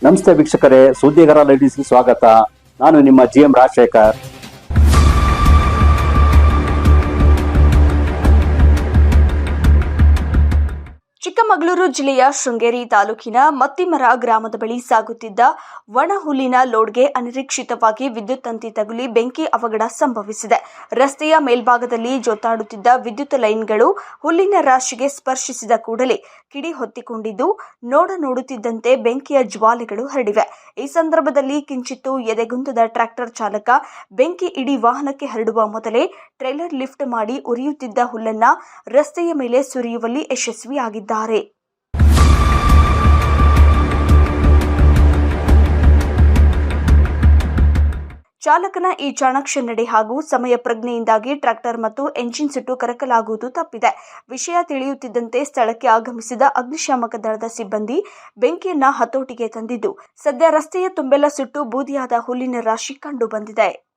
ನಮಸ್ತೆ ವೀಕ್ಷಕರೇ, ಸುದ್ದಿಗಾರ ಲೇಡೀಸ್ಗೆ ಸ್ವಾಗತ. ನಾನು ನಿಮ್ಮ GM ರಾಜಶೇಖರ್. ಚಿಕ್ಕಮಗಳೂರು ಜಿಲ್ಲೆಯ ಶೃಂಗೇರಿ ತಾಲೂಕಿನ ಮತ್ತಿಮರ ಗ್ರಾಮದ ಬಳಿ ಸಾಗುತ್ತಿದ್ದ ಒಣ ಹುಲ್ಲಿನ ಲೋಡ್ಗೆ ಅನಿರೀಕ್ಷಿತವಾಗಿ ವಿದ್ಯುತ್ ತಂತಿ ತಗುಲಿ ಬೆಂಕಿ ಅವಘಡ ಸಂಭವಿಸಿದೆ. ರಸ್ತೆಯ ಮೇಲ್ಭಾಗದಲ್ಲಿ ಜೋತಾಡುತ್ತಿದ್ದ ವಿದ್ಯುತ್ ಲೈನ್ಗಳು ಹುಲ್ಲಿನ ರಾಶಿಗೆ ಸ್ಪರ್ಶಿಸಿದ ಕೂಡಲೇ ಕಿಡಿ ಹೊತ್ತಿಕೊಂಡಿದ್ದು ನೋಡುತ್ತಿದ್ದಂತೆ ಬೆಂಕಿಯ ಜ್ವಾಲೆಗಳು ಹರಡಿವೆ. ಈ ಸಂದರ್ಭದಲ್ಲಿ ಕಿಂಚಿತ್ತು ಎದೆಗುಂದದ ಟ್ರ್ಯಾಕ್ಟರ್ ಚಾಲಕ ಬೆಂಕಿ ಇಡೀ ವಾಹನಕ್ಕೆ ಹರಡುವ ಮೊದಲೇ ಟ್ರೇಲರ್ ಲಿಫ್ಟ್ ಮಾಡಿ ಉರಿಯುತ್ತಿದ್ದ ಹುಲ್ಲನ್ನ ರಸ್ತೆಯ ಮೇಲೆ ಸುರಿಯುವಲ್ಲಿ ಯಶಸ್ವಿಯಾಗಿದ್ದಾರೆ. ಚಾಲಕನ ಈ ಚಾಣಾಕ್ಷ ನಡೆ ಹಾಗೂ ಸಮಯ ಪ್ರಜ್ಞೆಯಿಂದಾಗಿ ಟ್ರ್ಯಾಕ್ಟರ್ ಮತ್ತು ಎಂಜಿನ್ ಸುಟ್ಟು ಕರಕಲಾಗುವುದು ತಪ್ಪಿದೆ. ವಿಷಯ ತಿಳಿಯುತ್ತಿದ್ದಂತೆ ಸ್ಥಳಕ್ಕೆ ಆಗಮಿಸಿದ ಅಗ್ನಿಶಾಮಕ ದಳದ ಸಿಬ್ಬಂದಿ ಬೆಂಕಿಯನ್ನ ಹತೋಟಿಗೆ ತಂದಿದ್ದು, ಸದ್ಯ ರಸ್ತೆಯ ತುಂಬೆಲ್ಲ ಸುಟ್ಟು ಬೂದಿಯಾದ ಹುಲ್ಲಿನ ರಾಶಿ ಕಂಡು ಬಂದಿದೆ.